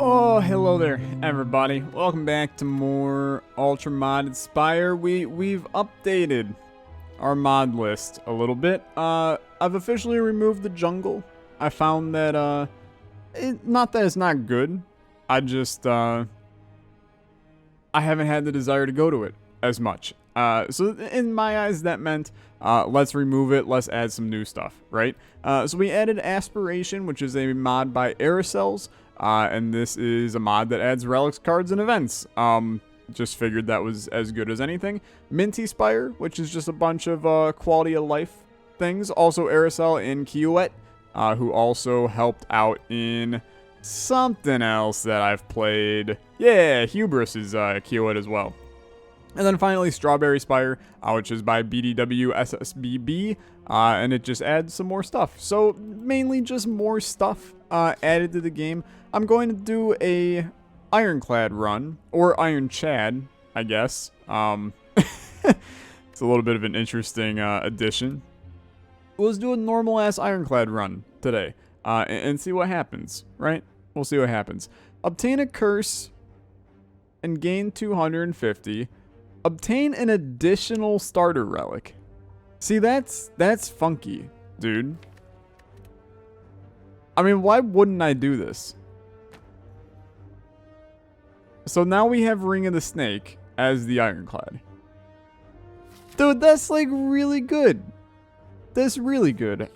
Oh, hello there, everybody. Welcome back to more ultra modded Spire. We've updated our mod list a little bit. I've officially removed the jungle. I found that not that it's not good. I haven't had the desire to go to it as much. So in my eyes, that meant let's remove it. Let's add some new stuff, right? So we added Aspiration, which is a mod by Aerocells. And this is a mod that adds relics, cards, and events. Just figured that was as good as anything. Minty Spire, which is just a bunch of quality of life things. Also Aerocell and Kiowet, who also helped out in something else that I've played. Yeah, Hubris is Kiowet as well. And then finally Strawberry Spire, which is by BDW SSBB, and it just adds some more stuff. So mainly just more stuff added to the game. I'm going to do a Ironclad run, or Iron Chad, I guess. It's a little bit of an interesting addition. Let's do a normal-ass Ironclad run today, and see what happens, right? We'll see what happens. Obtain a curse and gain 250. Obtain an additional starter relic. See, that's funky, dude. I mean, why wouldn't I do this? So now we have Ring of the Snake as the Ironclad. Dude, that's like really good. That's really good.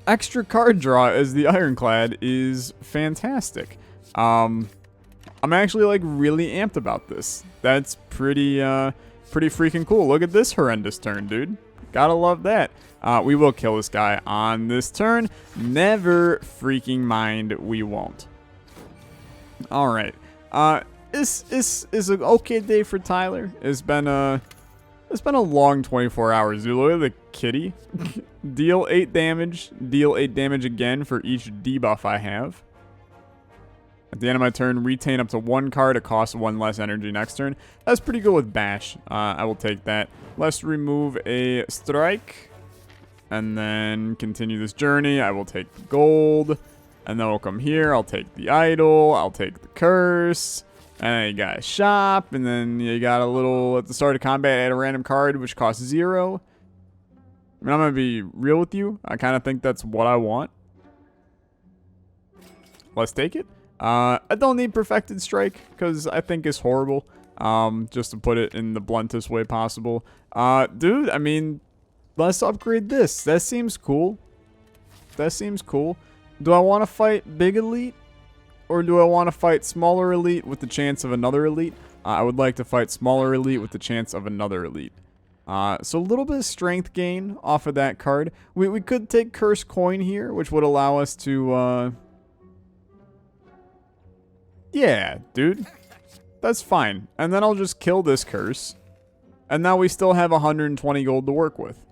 Extra card draw as the Ironclad is fantastic. I'm actually like really amped about this. That's pretty freaking cool. Look at this horrendous turn, dude. Gotta love that. We will kill this guy on this turn. Never freaking mind, we won't. All right. This is an okay day for Tyler. It's been a long 24 hours, dude. Look at the kitty. Deal 8 damage. Deal 8 damage again for each debuff I have. At the end of my turn, retain up to 1 card. It costs 1 less energy next turn. That's pretty good with Bash. I will take that. Let's remove a strike. And then continue this journey. I will take the gold. And then we'll come here. I'll take the idol. I'll take the curse. And then you got a shop. And then you got a little, at the start of combat, add a random card, which costs 0. I mean, I'm going to be real with you. I kind of think that's what I want. Let's take it. I don't need Perfected Strike, because I think it's horrible. Just to put it in the bluntest way possible. Dude, I mean, let's upgrade this. That seems cool. That seems cool. Do I want to fight Big Elite? Or do I want to fight Smaller Elite with the chance of another Elite? I would like to fight Smaller Elite with the chance of another Elite. So a little bit of strength gain off of that card. We could take Curse Coin here, which would allow us to, yeah, dude. That's fine. And then I'll just kill this curse. And now we still have 120 gold to work with.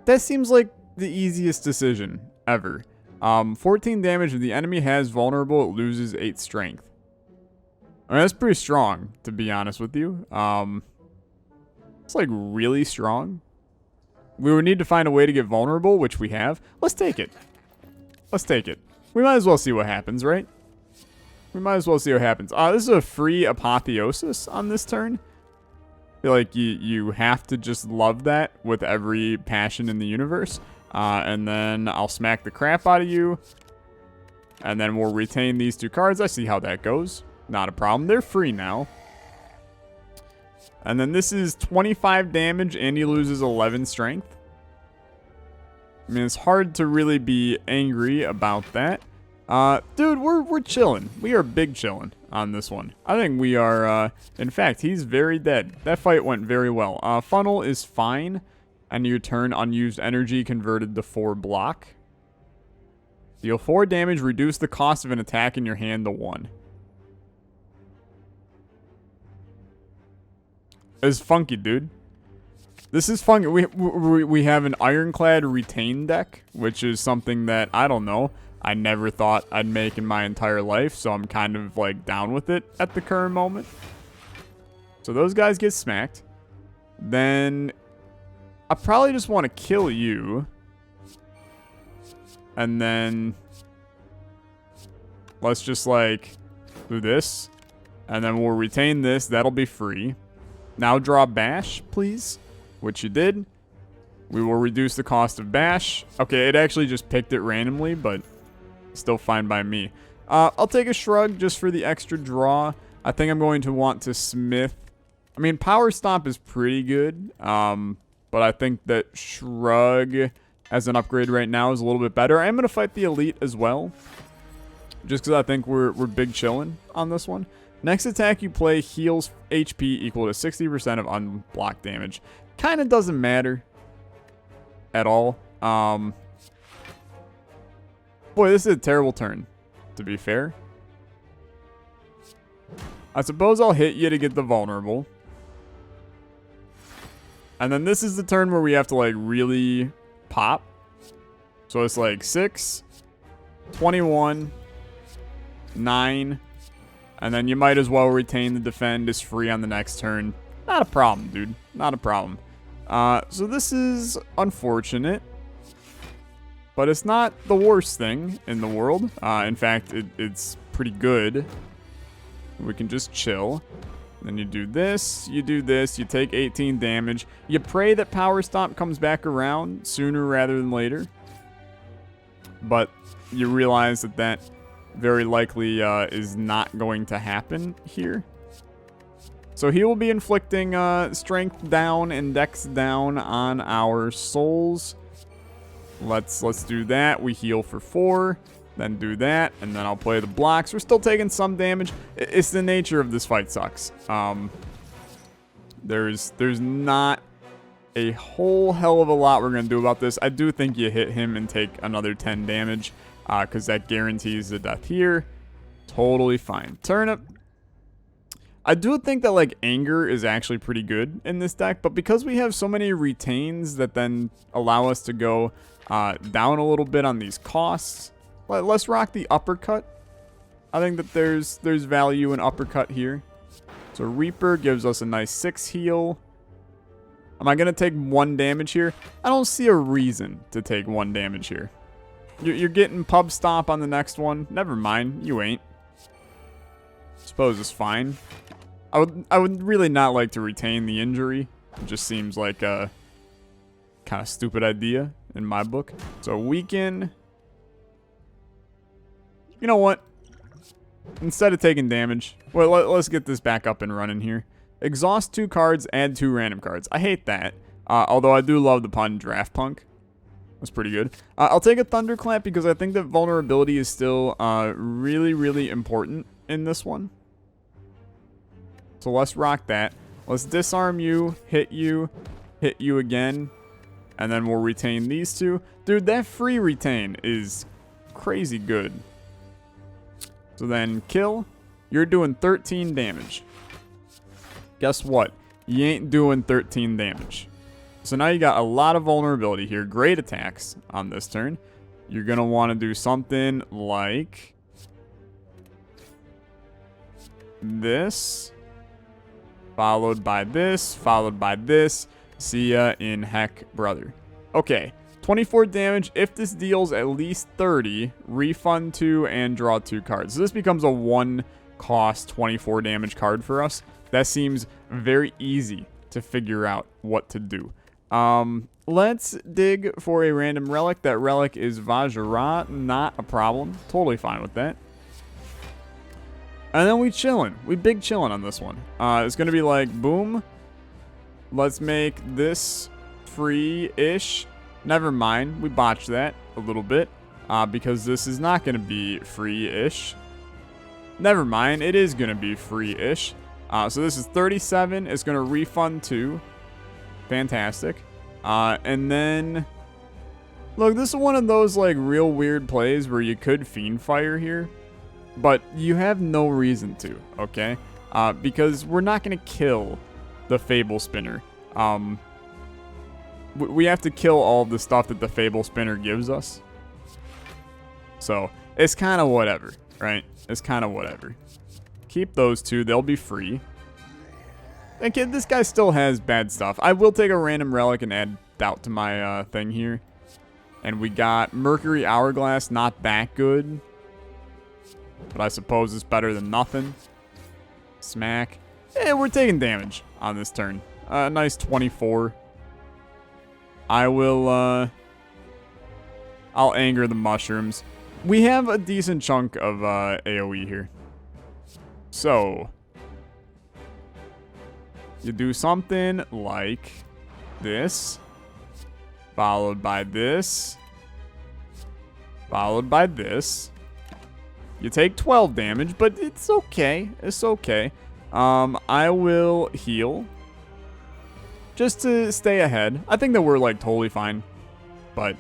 That seems like the easiest decision ever. 14 damage. If the enemy has vulnerable, it loses 8 strength. I mean, that's pretty strong, to be honest with you. It's like really strong. We would need to find a way to get vulnerable, which we have. Let's take it. Let's take it. We might as well see what happens, right? We might as well see what happens. This is a free Apotheosis on this turn. I feel like you have to just love that with every passion in the universe. And then I'll smack the crap out of you. And then we'll retain these 2 cards. I see how that goes. Not a problem. They're free now. And then this is 25 damage and he loses 11 strength. I mean, it's hard to really be angry about that. Dude, we're chilling. We are big chilling on this one. I think we are, in fact, he's very dead. That fight went very well. Funnel is fine. And your turn, unused energy converted to 4 block. Deal 4 damage, reduce the cost of an attack in your hand to 1. It's funky, dude. This is funky. We have an Ironclad Retain deck, which is something that, I don't know, I never thought I'd make in my entire life, so I'm kind of, like, down with it at the current moment. So those guys get smacked. Then I probably just want to kill you. And then Let's just, like, do this. And then we'll retain this. That'll be free. Now draw Bash, please. Which you did. We will reduce the cost of Bash. Okay, it actually just picked it randomly, but still fine by me. I'll take a Shrug just for the extra draw. I think I'm going to want to Smith. I mean, Power Stomp is pretty good. But I think that Shrug as an upgrade right now is a little bit better. I am going to fight the Elite as well. Just because I think we're big chillin' on this one. Next attack you play heals HP equal to 60% of unblocked damage. Kind of doesn't matter at all. Boy, this is a terrible turn, to be fair. I suppose I'll hit you to get the vulnerable. And then this is the turn where we have to, like, really pop. So it's like 6, 21, 9, and then you might as well retain the defend is free on the next turn. Not a problem, dude. Not a problem. So this is unfortunate, but it's not the worst thing in the world. In fact, it's pretty good. We can just chill. Then you do this, you take 18 damage. You pray that Power Stomp comes back around sooner rather than later. But you realize that very likely is not going to happen here. So he will be inflicting strength down and dex down on our souls. Let's do that. We heal for 4. Then do that, and then I'll play the blocks. We're still taking some damage. It's the nature of this fight sucks. There's not a whole hell of a lot we're going to do about this. I do think you hit him and take another 10 damage, because that guarantees the death here. Totally fine. Turnip. I do think that, like, Anger is actually pretty good in this deck, but because we have so many retains that then allow us to go down a little bit on these costs, let's rock the Uppercut. I think that there's value in Uppercut here. So Reaper gives us a nice 6 heal. Am I going to take 1 damage here? I don't see a reason to take 1 damage here. You're getting Pub Stomp on the next one. Never mind, you ain't. Suppose it's fine. I would really not like to retain the injury. It just seems like a kind of stupid idea in my book. So Weaken. You know what? Instead of taking damage, well, let's get this back up and running here. Exhaust 2 cards, add 2 random cards. I hate that. Although I do love the pun Draft Punk. That's pretty good. I'll take a Thunderclap because I think that vulnerability is still really, really important in this one. So let's rock that. Let's disarm you, hit you again, and then we'll retain these 2. Dude, that free retain is crazy good. So then kill. You're doing 13 damage. Guess what? You ain't doing 13 damage. So now you got a lot of vulnerability here. Great attacks on this turn. You're going to want to do something like this. Followed by this. Followed by this. See ya in heck, brother. Okay. 24 damage. If this deals at least 30, refund 2 and draw 2 cards. So this becomes a 1 cost 24 damage card for us. That seems very easy to figure out what to do. Let's dig for a random relic. That relic is Vajra. Not a problem. Totally fine with that. And then we chillin'. We big chillin' on this one. It's going to be like, boom. Let's make this free-ish. Never mind. We botched that a little bit. Because this is not going to be free-ish. Never mind. It is going to be free-ish. So this is 37. It's going to refund 2. Fantastic. And then... Look, this is one of those, like, real weird plays where you could Fiend Fire here. But you have no reason to, okay? Because we're not going to kill the Fable Spinner. We have to kill all the stuff that the Fable Spinner gives us. So, it's kind of whatever, right? It's kind of whatever. Keep those 2. They'll be free. And kid, this guy still has bad stuff. I will take a random relic and add Doubt to my thing here. And we got Mercury Hourglass, not that good. but I suppose it's better than nothing. Smack. We're taking damage on this turn. Nice 24. I will, I'll anger the mushrooms. We have a decent chunk of AoE here. So, you do something like this, followed by this, followed by this. You take 12 damage, but it's okay. It's okay. I will heal just to stay ahead. I think that we're like totally fine, but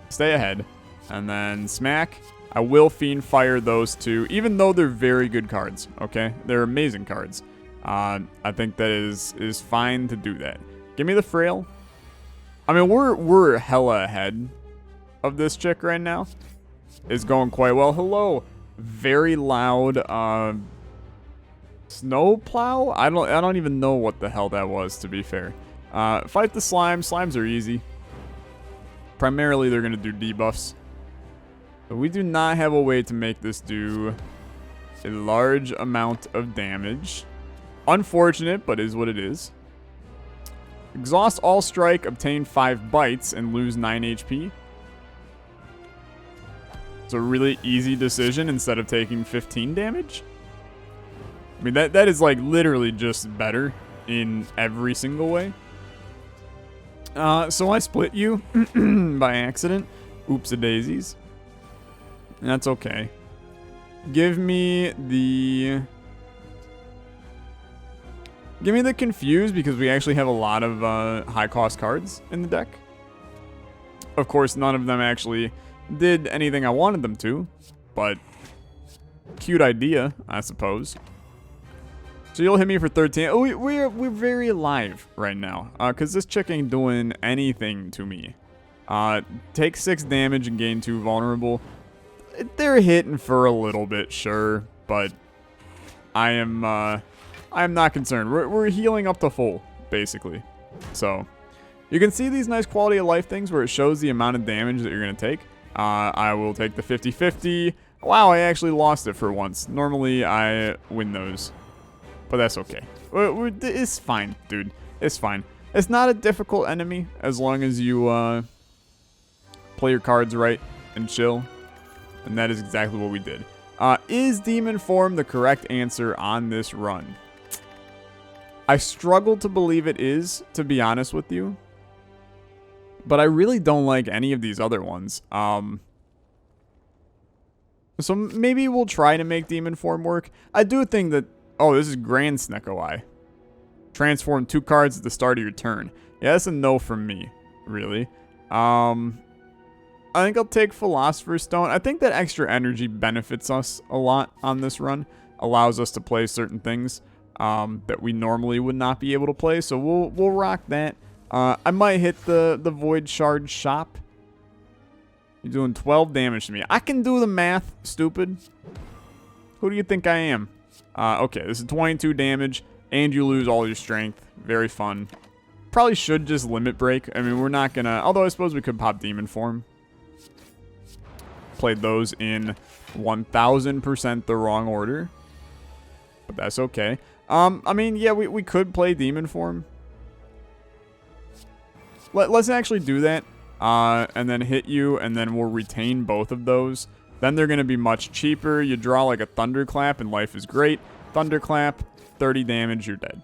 stay ahead. And then smack. I will Fiend Fire those two, even though they're very good cards, okay? They're amazing cards. I think that is fine to do that. Give me the Frail. I mean, we're hella ahead of this chick right now. It's going quite well. Hello. Very loud snow plow? I don't even know what the hell that was, to be fair. Fight the slime. Slimes are easy. Primarily, they're going to do debuffs. But we do not have a way to make this do a large amount of damage. Unfortunate, but is what it is. Exhaust all strike, obtain 5 bites, and lose 9 HP. It's a really easy decision instead of taking 15 damage. I mean, that is like literally just better in every single way. So I split you by accident. Oops-a-daisies. That's okay. Give me the Confuse, because we actually have a lot of high-cost cards in the deck. Of course, none of them actually did anything I wanted them to, but cute idea, I suppose. So you'll hit me for 13. Oh, we're very alive right now, because this chick ain't doing anything to me. Take 6 damage and gain 2 vulnerable. They're hitting for a little bit, sure, but I am not concerned. We're healing up to full, basically. So you can see these nice quality of life things where it shows the amount of damage that you're going to take. I will take the 50-50. Wow, I actually lost it for once. Normally, I win those. But that's okay. It's fine, dude. It's fine. It's not a difficult enemy as long as you play your cards right and chill. And that is exactly what we did. Is Demon Form the correct answer on this run? I struggle to believe it is, to be honest with you. But I really don't like any of these other ones. So maybe we'll try to make Demon Form work. I do think that... Oh, this is Grand Snecko Eye. Transform 2 cards at the start of your turn. Yeah, that's a no from me, really. I think I'll take Philosopher's Stone. I think that extra energy benefits us a lot on this run. Allows us to play certain things that we normally would not be able to play. So we'll rock that. I might hit the Void Shard Shop. You're doing 12 damage to me. I can do the math, stupid. Who do you think I am? Okay, this is 22 damage, and you lose all your strength. Very fun. Probably should just Limit Break. I mean, we're not gonna... Although I suppose we could pop Demon Form. Played those in 1000% the wrong order. But that's okay. I mean, yeah, we could play Demon Form. Let's actually do that. And then hit you, and then we'll retain both of those. Then they're going to be much cheaper. You draw like a Thunderclap, and life is great. Thunderclap, 30 damage, you're dead.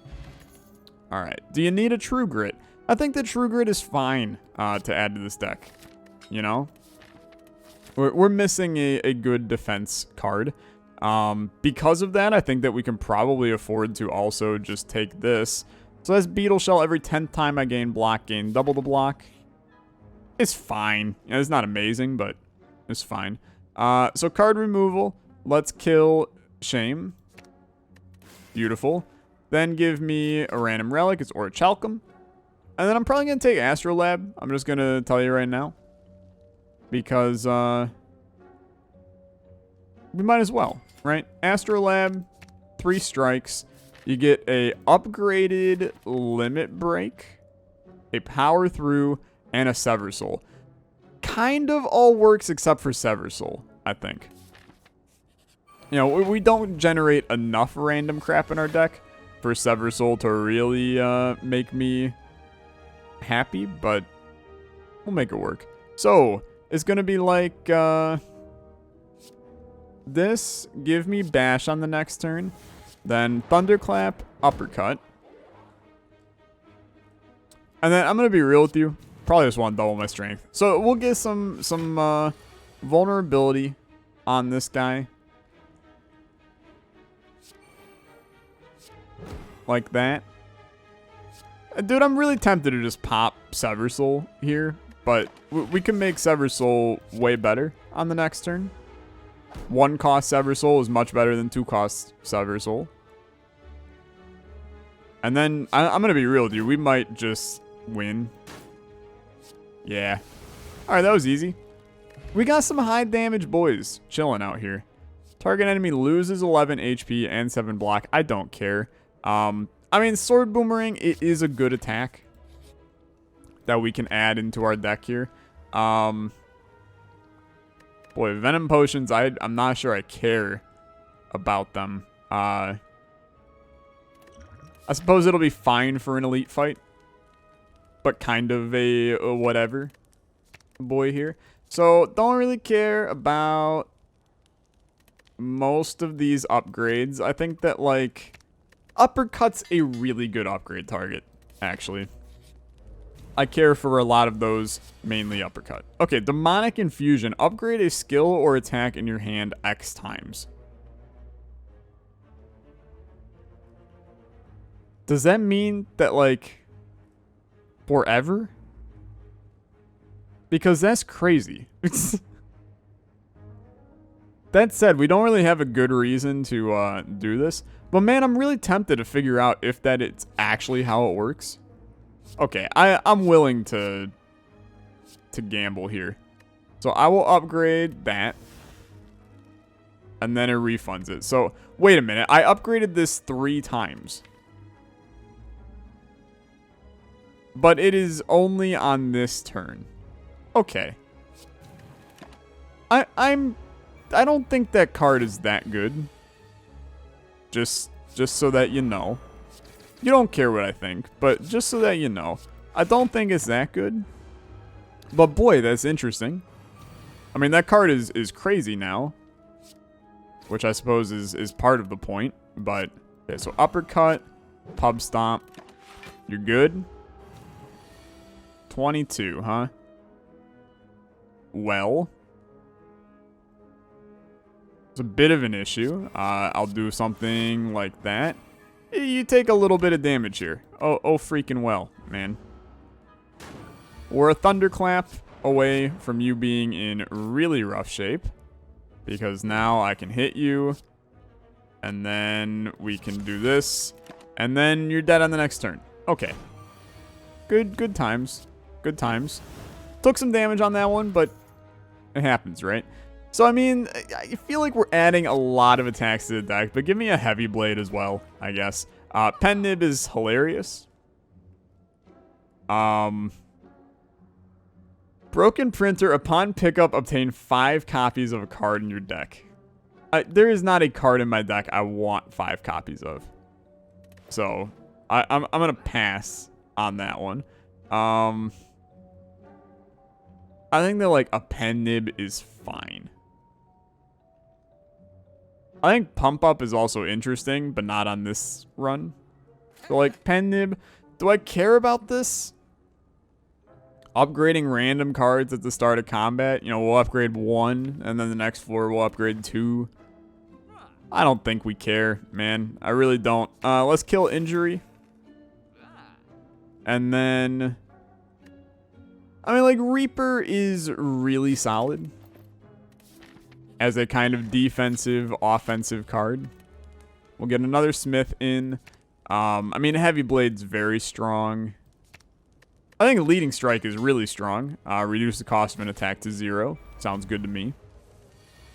Alright, do you need a True Grit? I think the True Grit is fine to add to this deck. You know? We're missing a good defense card. Because of that, I think that we can probably afford to also just take this. So that's Beetle Shell. Every 10th time I gain block, gain double the block. It's fine. You know, it's not amazing, but it's fine. So card removal. Let's kill Shame. Beautiful. Then give me a random relic. It's Orichalcum. And then I'm probably going to take Astrolab. I'm just going to tell you right now. Because we might as well, right? Astrolab, 3 strikes. You get a upgraded Limit Break, a Power Through, and a Sever Soul. Kind of all works except for Sever Soul, I think. You know, we don't generate enough random crap in our deck for Sever Soul to really make me happy, but we'll make it work. So, it's going to be like this. Give me Bash on the next turn. Then Thunderclap, Uppercut. And then I'm going to be real with you. Probably just want to double my strength. So, we'll get some vulnerability on this guy. Like that. Dude, I'm really tempted to just pop Sever Soul here. But we can make Sever Soul way better on the next turn. 1 cost Sever Soul is much better than 2 cost Sever Soul. And then, I'm going to be real with you. We might just win. Yeah. Alright, that was easy. We got some high damage boys chilling out here. Target enemy loses 11 HP and 7 block. I don't care. I mean, Sword Boomerang, it is a good attack that we can add into our deck here. Boy, Venom Potions, I'm not sure I care about them. I suppose it'll be fine for an elite fight, but kind of a whatever boy here. So, don't really care about most of these upgrades. I think that, like, Uppercut's a really good upgrade target, actually. I care for a lot of those, mainly Uppercut. Okay, Demonic Infusion. Upgrade a skill or attack in your hand X times. Does that mean that, like, forever? Because that's crazy. That said, we don't really have a good reason to do this. But man, I'm really tempted to figure out if that it's actually how it works. Okay, I'm willing to gamble here. So I will upgrade that. And then it refunds it. So, wait a minute. I upgraded this 3 times. But it is only on this turn. Okay. I don't think that card is that good. Just so that you know. You don't care what I think, but just so that you know. I don't think it's that good. But boy, that's interesting. I mean, that card is crazy now. Which I suppose is part of the point. But, okay, so Uppercut, Pub Stomp. You're good. 22, huh? Well. It's a bit of an issue. I'll do something like that. You take a little bit of damage here. Oh freaking well, man. We're a Thunderclap away from you being in really rough shape. Because now I can hit you. And then we can do this. And then you're dead on the next turn. Okay. Good times. Good times. Took some damage on that one, but it happens, right? So, I mean, I feel like we're adding a lot of attacks to the deck, but give me a Heavy Blade as well, I guess. Pen Nib is hilarious. Broken Printer, upon pickup, obtain 5 copies of a card in your deck. There is not a card in my deck I want 5 copies of. So, I'm going to pass on that one. I think that, like, a Pen Nib is fine. I think Pump Up is also interesting, but not on this run. So, like, Pen Nib, do I care about this? Upgrading random cards at the start of combat. You know, we'll upgrade 1, and then the next floor we'll upgrade 2. I don't think we care, man. I really don't. Let's kill Injury. And then, I mean, like, Reaper is really solid as a kind of defensive, offensive card. We'll get another Smith in. I mean, Heavy Blade's very strong. I think Leading Strike is really strong. Reduce the cost of an attack to 0. Sounds good to me.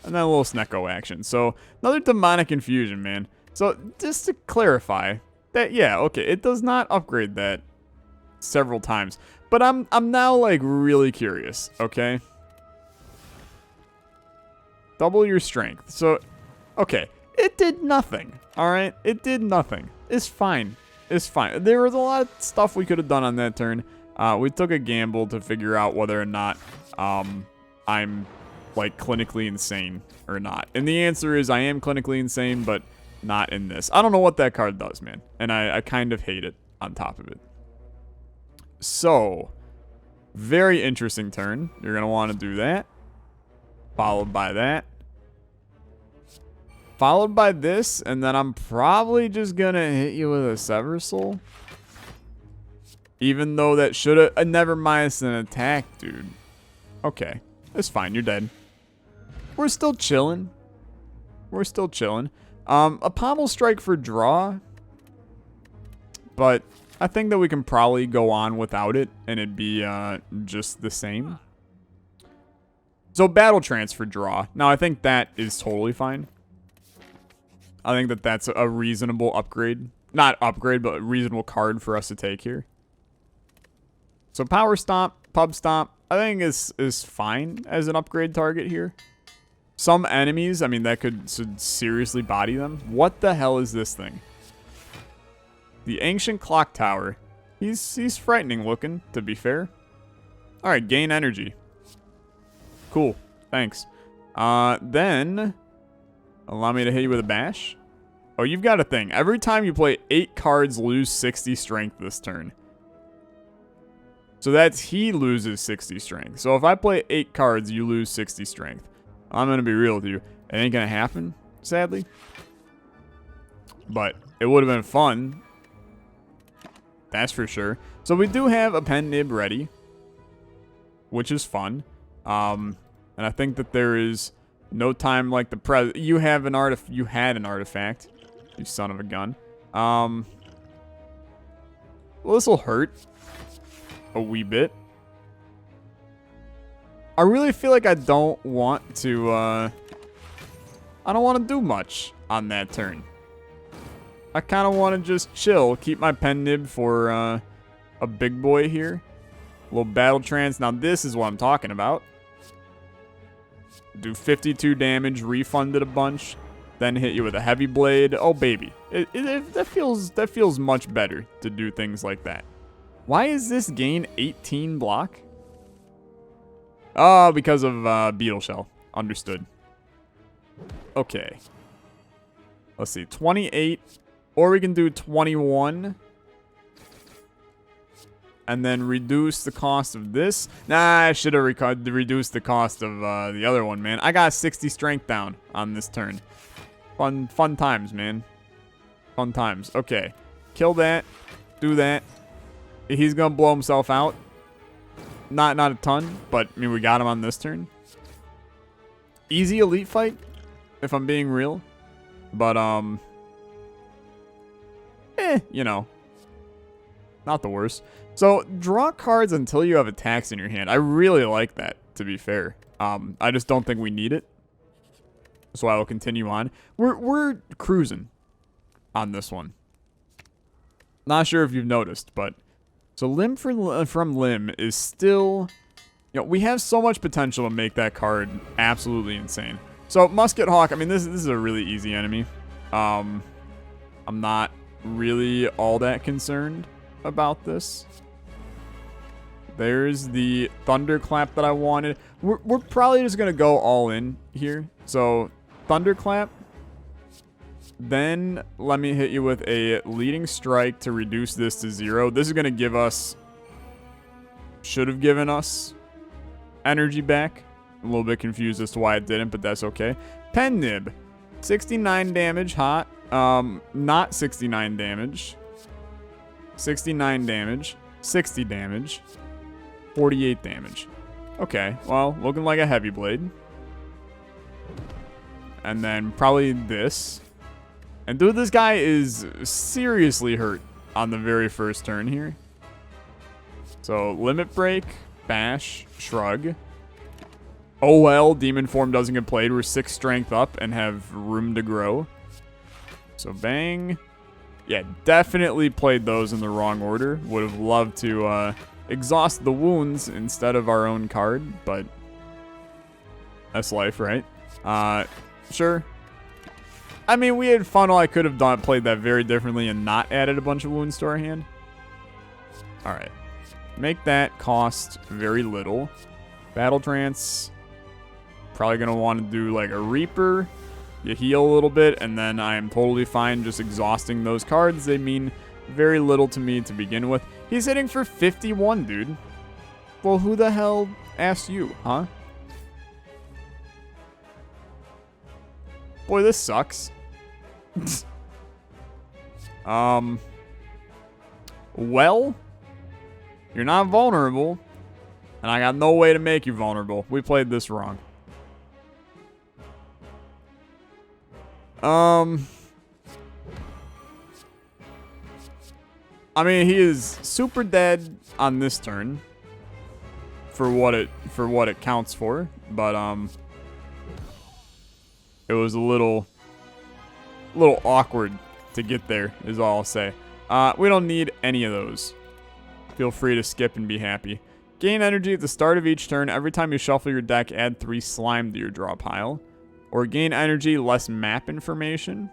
And then a little Snecko action. So, another Demonic Infusion, man. So, just to clarify, that, yeah, okay, it does not upgrade that several times. But I'm now, like, really curious, okay? Double your strength. So, Okay. It did nothing. All right? It did nothing. It's fine. It's fine. There was a lot of stuff we could have done on that turn. We took a gamble to figure out whether or not I'm, like, clinically insane or not. And the answer is I am clinically insane, but not in this. I don't know what that card does, man. And I kind of hate it on top of it. So, very interesting turn. You're going to want to do that. Followed by that. Followed by this, and then I'm probably just going to hit you with a Sever Soul. Even though that should have... never mind, it's an attack, dude. Okay. It's fine. You're dead. We're still chilling. We're still chilling. A Pommel Strike for draw. But I think that we can probably go on without it, and it'd be just the same. So Battle Trance for draw. Now, I think that is totally fine. I think that that's a reasonable upgrade. Not upgrade, but a reasonable card for us to take here. So Power Stomp, Pub Stomp, I think is fine as an upgrade target here. Some enemies, I mean, that could seriously body them. What the hell is this thing? The Ancient Clock Tower. He's frightening looking, to be fair. Alright, gain energy. Cool. Thanks. Then... allow me to hit you with a bash. Oh, you've got a thing. Every time you play 8 cards, lose 60 strength this turn. So that's he loses 60 strength. So if I play 8 cards, you lose 60 strength. I'm going to be real with you. It ain't going to happen, sadly. But it would have been fun. That's for sure. So we do have a pen nib ready. Which is fun. And I think that there is... no time like the present. You had an artifact. You son of a gun. Well, this will hurt. A wee bit. I really feel like I don't want to, I don't want to do much on that turn. I kind of want to just chill. Keep my pen nib for, a big boy here. A little Battle Trance. Now, this is what I'm talking about. Do 52 damage, refund it a bunch, then hit you with a heavy blade. Oh baby, that feels much better to do things like that. Why is this gain 18 block? Oh, because of Beetle Shell. Understood. Okay. Let's see, 28, or we can do 21. And then reduce the cost of this. Nah, I should have reduced the cost of the other one, man. I got 60 strength down on this turn. Fun times, man. Fun times. Okay. Kill that. Do that. He's going to blow himself out. Not a ton, but, I mean, we got him on this turn. Easy elite fight, if I'm being real. But, you know. Not the worst. So, draw cards until you have attacks in your hand. I really like that, to be fair. I just don't think we need it. So I will continue on. We're cruising on this one. Not sure if you've noticed, but... so Limb from Limb is still... you know, we have so much potential to make that card absolutely insane. So, Musket Hawk, I mean, this is a really easy enemy. I'm not really all that concerned about this. There's the Thunderclap that I wanted. We're probably just going to go all in here. So, Thunderclap. Then, let me hit you with a Leading Strike to reduce this to 0. This is going to give us... should have given us energy back. I'm a little bit confused as to why it didn't, but that's okay. Pen Nib. 69 damage, hot. Not 69 damage. 69 damage. 60 damage. 48 damage. Okay, well, looking like a heavy blade. And then probably this. And dude, this guy is seriously hurt on the very first turn here. So, Limit Break, Bash, Shrug. Oh well, Demon Form doesn't get played. We're 6 strength up and have room to grow. So, bang. Yeah, definitely played those in the wrong order. Would have loved to exhaust the wounds instead of our own card, but that's life, right? Sure. I mean, we had funnel. I could have played that very differently and not added a bunch of wounds to our hand. All right. Make that cost very little. Battle Trance. Probably going to want to do like a Reaper. You heal a little bit, and then I am totally fine just exhausting those cards. They mean very little to me to begin with. He's hitting for 51, dude. Well, who the hell asked you, huh? Boy, this sucks. Well, you're not vulnerable, and I got no way to make you vulnerable. We played this wrong. I mean, he is super dead on this turn for what it counts for, but it was a little awkward to get there, is all I'll say. We don't need any of those. Feel free to skip and be happy. Gain energy at the start of each turn. Every time you shuffle your deck, add 3 slime to your draw pile. Or gain energy, less map information.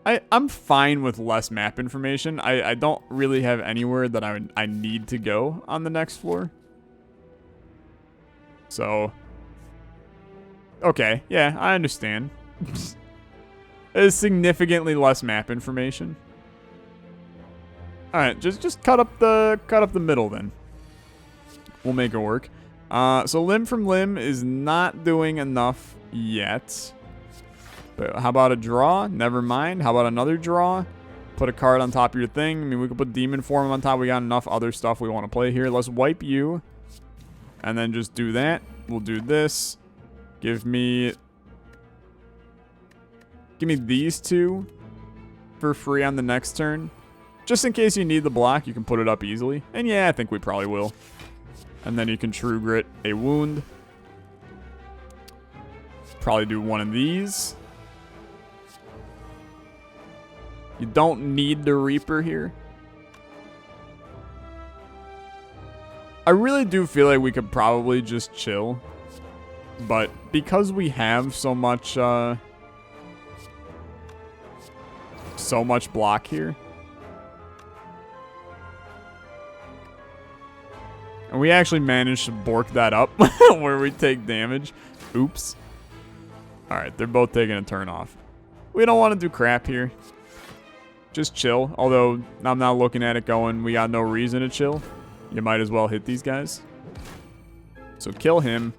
I'm fine with less map information. I don't really have anywhere that I need to go on the next floor. So, okay, yeah, I understand. It's significantly less map information. All right, just cut up the middle then. We'll make it work. So limb from limb is not doing enough yet. But how about a draw? Never mind. How about another draw? Put a card on top of your thing. I mean, we could put demon form on top. We got enough other stuff we want to play here. Let's wipe you. And then just do that. We'll do this. Give me these 2 for free on the next turn. Just in case you need the block, you can put it up easily. And yeah, I think we probably will. And then you can True Grit a wound. Probably do one of these. You don't need the Reaper here. I really do feel like we could probably just chill. But because we have so much block here. And we actually managed to bork that up where we take damage. Oops. Alright, they're both taking a turn off. We don't want to do crap here. Just chill. Although, I'm not looking at it going, we got no reason to chill. You might as well hit these guys. So kill him.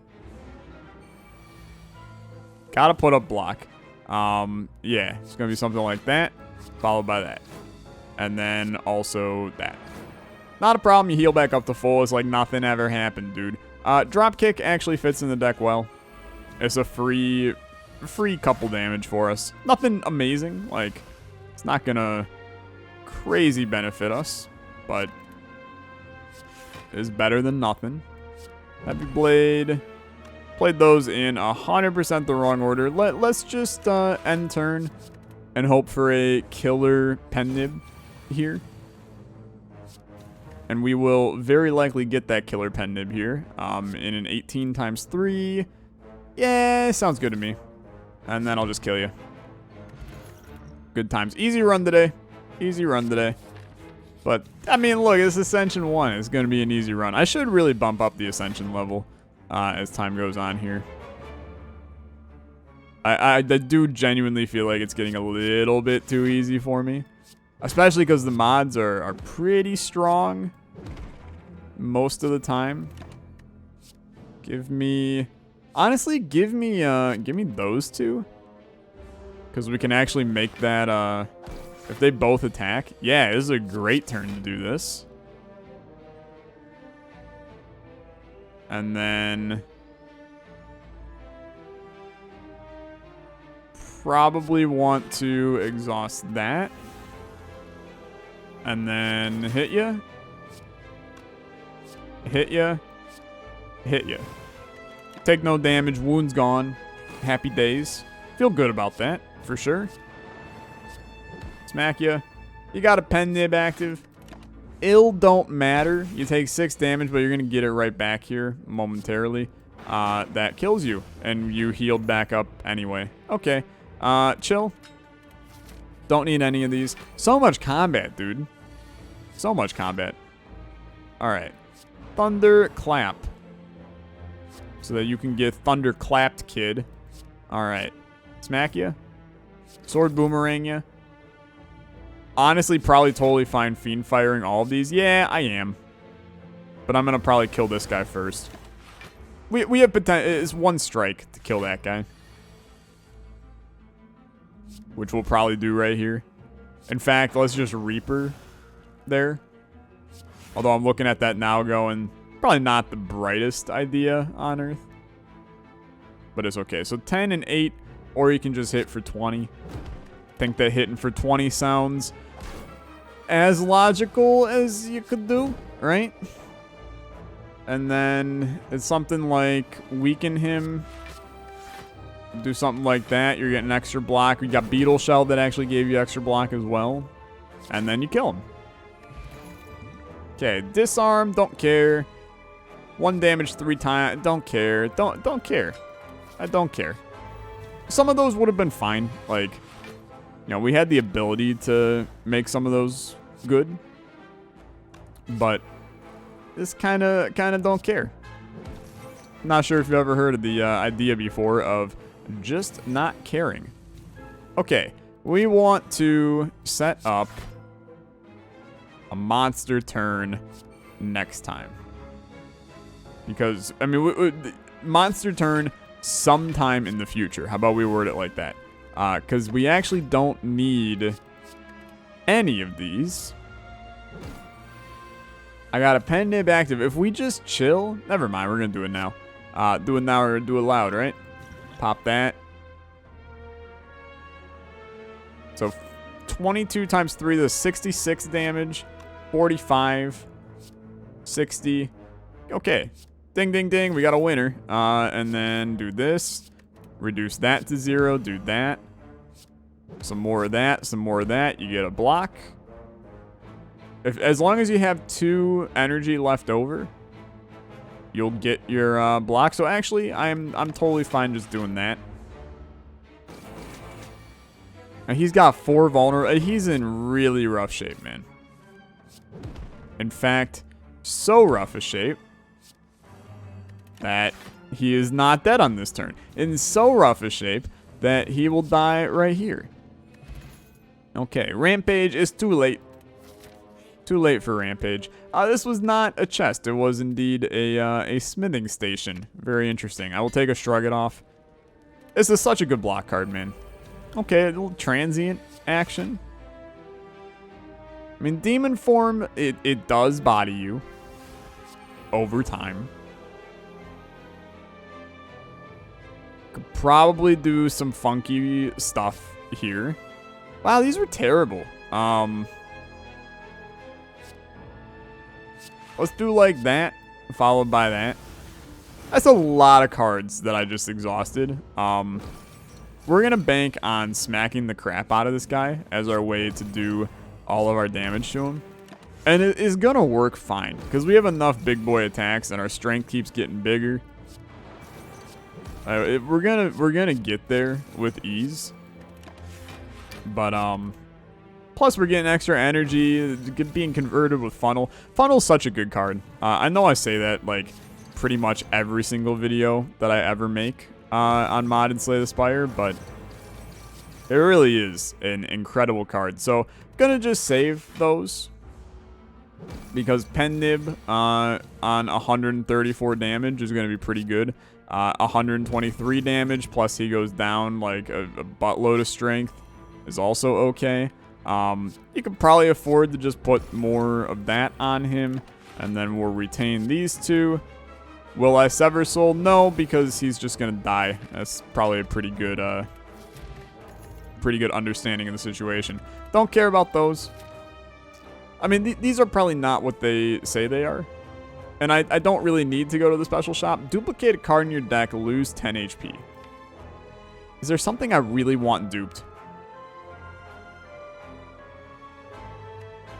Gotta put up block. Yeah, it's gonna be something like that, followed by that. And then also that. Not a problem, you heal back up to full. It's like nothing ever happened, dude. Drop kick actually fits in the deck well. It's a free couple damage for us. Nothing amazing, like, it's not gonna crazy benefit us, but is better than nothing. Happy Blade. Played those in 100% the wrong order. Let's just end turn and hope for a killer Pen-Nib here. And we will very likely get that killer Pen-Nib here in an 18 times 3. Yeah, sounds good to me. And then I'll just kill you. Good times. Easy run today. Easy run today. But, I mean, look, this Ascension 1 is going to be an easy run. I should really bump up the Ascension level as time goes on here. I do genuinely feel like it's getting a little bit too easy for me. Especially because the mods are pretty strong most of the time. Honestly, give me those 2. Because we can actually make that, if they both attack. Yeah, this is a great turn to do this. And then probably want to exhaust that. And then hit ya. Hit ya. Hit ya. Take no damage. Wound's gone. Happy days. Feel good about that, for sure. Smack ya. You got a Pen-Nib active. Ill don't matter. You take 6 damage, but you're going to get it right back here momentarily. that kills you, and you healed back up anyway. Okay, chill. Don't need any of these. So much combat, dude. So much combat. Alright. Thunder Clap. So that you can get Thunder Clapped, kid. Alright. Smack ya. Sword Boomerang ya. Honestly, probably totally fine Fiend Firing all of these. Yeah, I am. But I'm going to probably kill this guy first. We have potential. It's one strike to kill that guy. Which we'll probably do right here. In fact, let's just Reaper there. Although I'm looking at that now going, probably not the brightest idea on Earth. But it's okay. So 10 and 8, or you can just hit for 20. Think that hitting for 20 sounds as logical as you could do, right? And then it's something like weaken him. Do something like that. You're getting extra block. We got Beetle Shell that actually gave you extra block as well. And then you kill him. Okay, disarm, don't care. 1 damage 3 times, don't care. Don't care. I don't care. Some of those would have been fine. Like, you know, we had the ability to make some of those good. But this kind of don't care. Not sure if you've ever heard of the idea before of just not caring. Okay, we want to set up a monster turn next time. Because, I mean, monster turn sometime in the future. How about we word it like that? Because we actually don't need any of these. I got a pen nib active. If we just chill, never mind, we're going to do it now. Do it now or do it loud, right? Pop that. So 22 times 3, that's 66 damage. 45. 60. Okay. Ding, ding, ding. We got a winner. And then do this. Reduce that to 0. Do that. Some more of that. Some more of that. You get a block. As long as you have 2 energy left over, you'll get your block. So actually, I'm totally fine just doing that. And he's got 4 vulnerable. He's in really rough shape, man. In fact, so rough a shape that he is not dead on this turn. In so rough a shape that he will die right here. Okay, Rampage is too late. Too late for Rampage. This was not a chest. It was indeed a smithing station. Very interesting. I will take a Shrug It Off. This is such a good block card, man. Okay, a little transient action. I mean, Demon Form, it does body you over time. Could probably do some funky stuff here. Wow, these were terrible. Let's do like that, followed by that. That's a lot of cards that I just exhausted. We're going to bank on smacking the crap out of this guy as our way to do all of our damage to him. And it is going to work fine, because we have enough big boy attacks and our strength keeps getting bigger. We're gonna get there with ease. But, plus we're getting extra energy, being converted with Funnel. Funnel's such a good card. I know I say that, like, pretty much every single video that I ever make on Mod and Slay the Spire, but it really is an incredible card. So, gonna just save those. Because Pen Nib on 134 damage is gonna be pretty good. 123 damage, plus he goes down like a buttload of strength is also okay. You could probably afford to just put more of that on him, and then we'll retain these 2. Will I Sever Soul? No, because he's just gonna die. That's probably a pretty good understanding of the situation. Don't care about those. I mean, these are probably not what they say they are. And I don't really need to go to the special shop. Duplicate a card in your deck, lose 10 HP. Is there something I really want duped?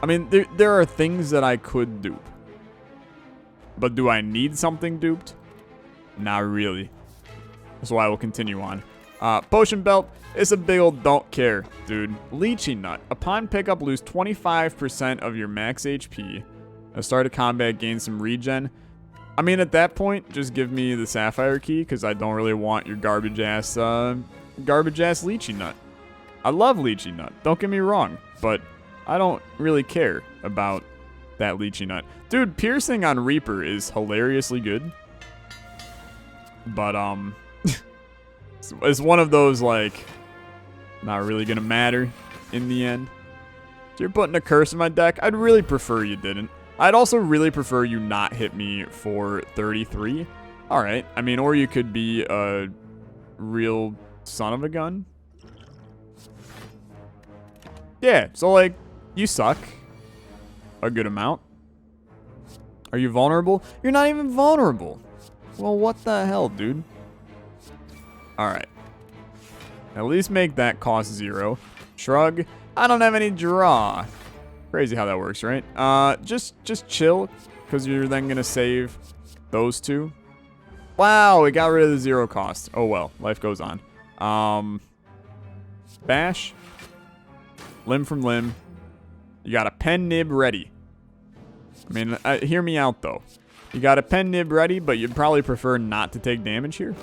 I mean, there are things that I could dupe. But do I need something duped? Not really. So I will continue on. Potion Belt is a big old don't care, dude. Lychee Nut. Upon pickup, lose 25% of your max HP. At start of combat, gain some regen. I mean, at that point, just give me the Sapphire Key, because I don't really want your garbage-ass Lychee Nut. I love Lychee Nut, don't get me wrong, but I don't really care about that Lychee Nut. Dude, Piercing on Reaper is hilariously good. But, it's one of those, like, not really gonna matter in the end. So you're putting a curse in my deck? I'd really prefer you didn't. I'd also really prefer you not hit me for 33. Alright, I mean, or you could be a real son of a gun. Yeah, so, like, you suck a good amount. Are you vulnerable? You're not even vulnerable. Well, what the hell, dude? Alright. At least make that cost 0. Shrug. I don't have any draw. Crazy how that works, right? Just chill, because you're then going to save those two. Wow, we got rid of the 0 cost. Oh well, life goes on. Bash. Limb from limb. You got a pen nib ready. I mean, hear me out, though. You got a pen nib ready, but you'd probably prefer not to take damage here.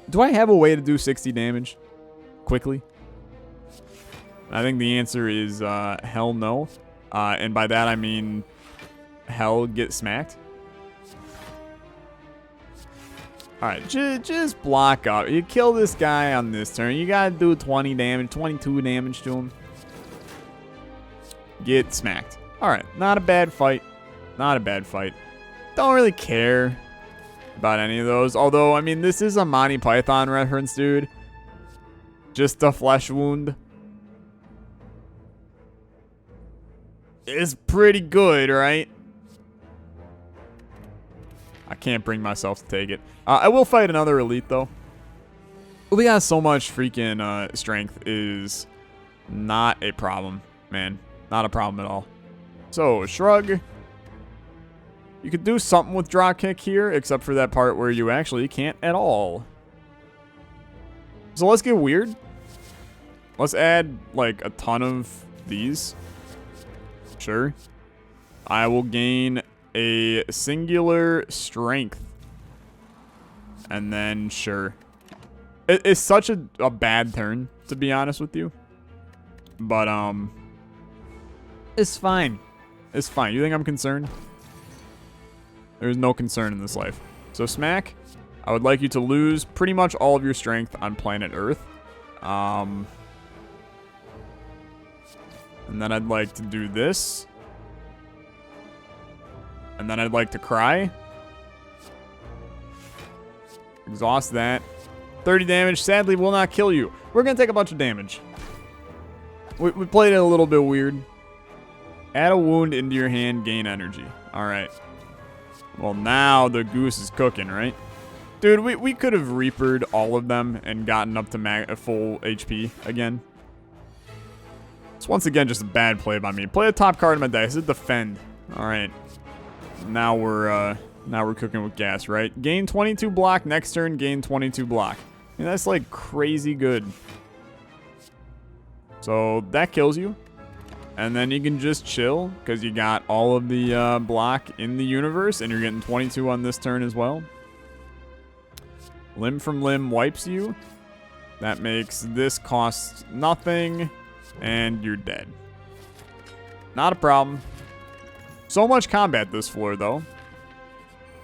Do I have a way to do 60 damage quickly? I think the answer is hell no. And by that I mean hell get smacked. Alright, just block up. You kill this guy on this turn. You gotta do 20 damage, 22 damage to him. Get smacked. Alright, not a bad fight. Not a bad fight. Don't really care about any of those. Although, I mean, this is a Monty Python reference, dude. Just a flesh wound. Is pretty good, right? I can't bring myself to take it. I will fight another elite, though. We got so much freaking strength is not a problem, man. Not a problem at all. So, Shrug. You could do something with draw kick here, except for that part where you actually can't at all. So let's get weird. Let's add, like, a ton of these. Sure. I will gain a singular strength. And then, sure. It's such a bad turn, to be honest with you. But, it's fine. It's fine. You think I'm concerned? There's no concern in this life. So, Smack, I would like you to lose pretty much all of your strength on planet Earth. And then I'd like to do this. And then I'd like to cry. Exhaust that. 30 damage. Sadly, will not kill you. We're going to take a bunch of damage. We played it a little bit weird. Add a wound into your hand. Gain energy. Alright. Well, now the goose is cooking, right? Dude, we could have Reapered all of them and gotten up to full HP again. It's once again just a bad play by me. Play a top card in my deck. This is defend. Alright. Now we're cooking with gas, right? Gain 22 block. Next turn, gain 22 block. I mean, that's like crazy good. So that kills you. And then you can just chill because you got all of the block in the universe and you're getting 22 on this turn as well. Limb from limb wipes you. That makes this cost nothing and you're dead. Not a problem. So much combat this floor though.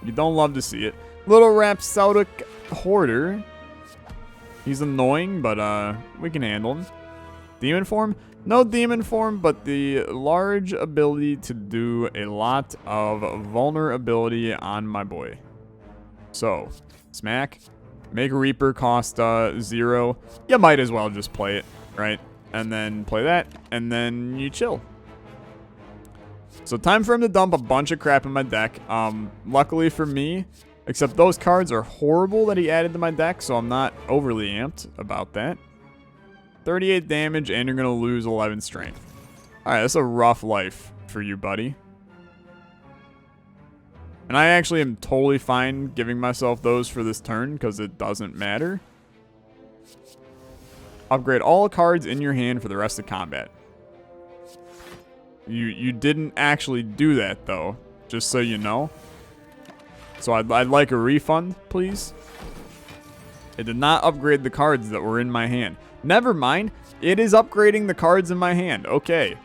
You don't love to see it. Little Rhapsodic Hoarder. He's annoying, but we can handle him. Demon form? No demon form, but the large ability to do a lot of vulnerability on my boy. So, Smack. Make Reaper cost 0. You might as well just play it, right? And then play that, and then you chill. So time for him to dump a bunch of crap in my deck. Luckily for me, except those cards are horrible that he added to my deck, so I'm not overly amped about that. 38 damage, and you're going to lose 11 strength. Alright, that's a rough life for you, buddy. And I actually am totally fine giving myself those for this turn because it doesn't matter. Upgrade all cards in your hand for the rest of combat. You didn't actually do that, though, just so you know. So I'd like a refund, please. It did not upgrade the cards that were in my hand. Never mind. It is upgrading the cards in my hand. Okay.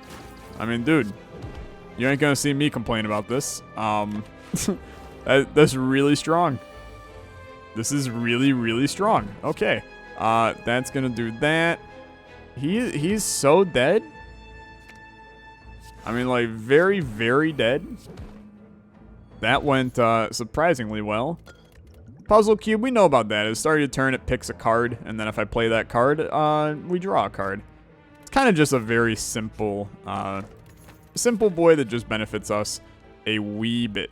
I mean, dude, you ain't gonna see me complain about this. That's really strong. This is really, really strong. Okay. That's gonna do that. He's so dead. I mean, like, very, very dead. That went surprisingly well. Puzzle cube, we know about that. At the start of your turn, it picks a card, and then if I play that card, we draw a card. It's kind of just a very simple, simple boy that just benefits us a wee bit.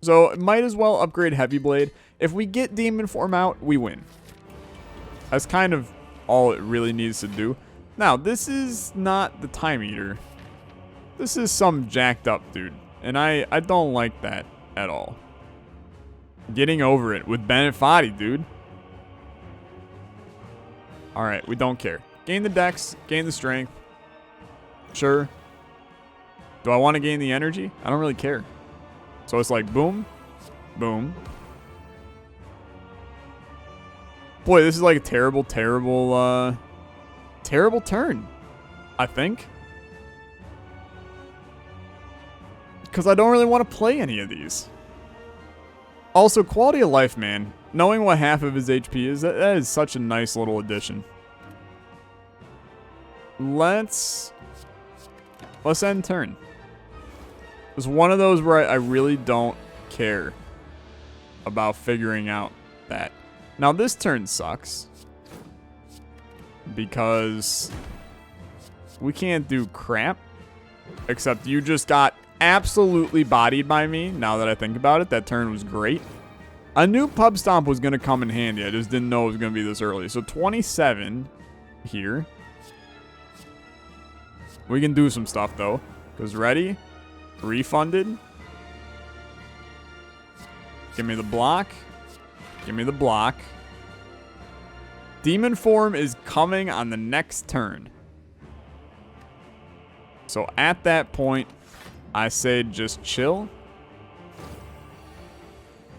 So, might as well upgrade Heavy Blade. If we get Demon Form out, we win. That's kind of all it really needs to do. Now, this is not the Time Eater. This is some jacked up dude, and I don't like that at all. Getting over it with Bennett Foddy, dude. Alright, we don't care. Gain the dex, gain the strength. Sure. Do I want to gain the energy? I don't really care. So it's like boom, boom. Boy, this is like a terrible, terrible, terrible turn, I think. Because I don't really want to play any of these. Also, quality of life, man. Knowing what half of his HP is, that is such a nice little addition. Let's end turn. It's one of those where I really don't care about figuring out that. Now, this turn sucks. Because we can't do crap. Except you just got absolutely bodied by me. Now that I think about it, that turn was great. I knew Pub Stomp was going to come in handy. I just didn't know it was going to be this early. So 27 here. We can do some stuff, though. Because ready? Refunded. Give me the block. Give me the block. Demon Form is coming on the next turn. So at that point, I say just chill.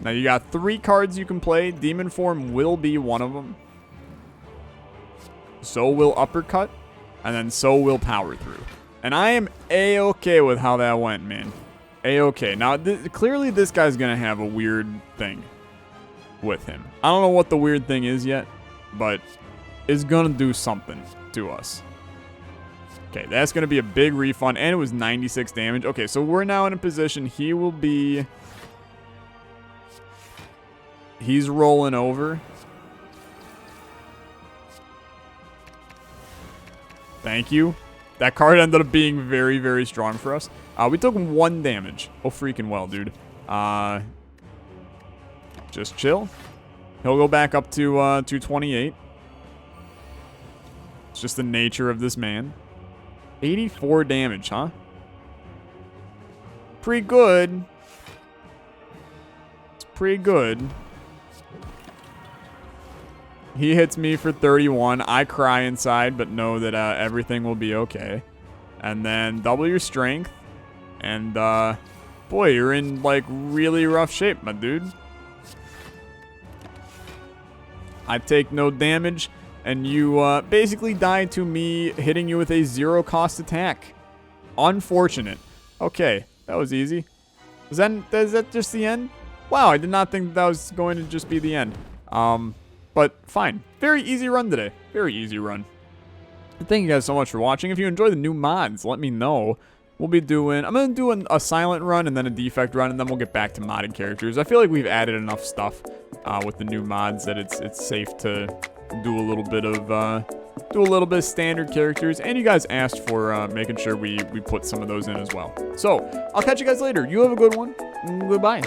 Now you got 3 cards you can play. Demon Form will be one of them. So will Uppercut. And then so will Power Through. And I am A-okay with how that went, man. A-okay. Now, clearly this guy's going to have a weird thing with him. I don't know what the weird thing is yet, but it's going to do something to us. Okay, that's going to be a big refund, and it was 96 damage. Okay, so we're now in a position. He will be... He's rolling over. Thank you. That card ended up being very, very strong for us. We took 1 damage. Oh, freaking well, dude. Just chill. He'll go back up to 228. It's just the nature of this man. 84 damage, huh? Pretty good. It's pretty good. He hits me for 31. I cry inside, but know that everything will be okay. And then double your strength. And, boy, you're in, like, really rough shape, my dude. I take no damage. And you basically die to me hitting you with a 0-cost attack. Unfortunate. Okay, that was easy. Is that just the end? Wow, I did not think that was going to just be the end. But fine. Very easy run today. Very easy run. Thank you guys so much for watching. If you enjoy the new mods, let me know. We'll be doing... I'm going to do a silent run and then a defect run, and then we'll get back to modded characters. I feel like we've added enough stuff with the new mods that it's safe to do a little bit of standard characters. And you guys asked for making sure we put some of those in as well. So, I'll catch you guys later. You have a good one. Goodbye.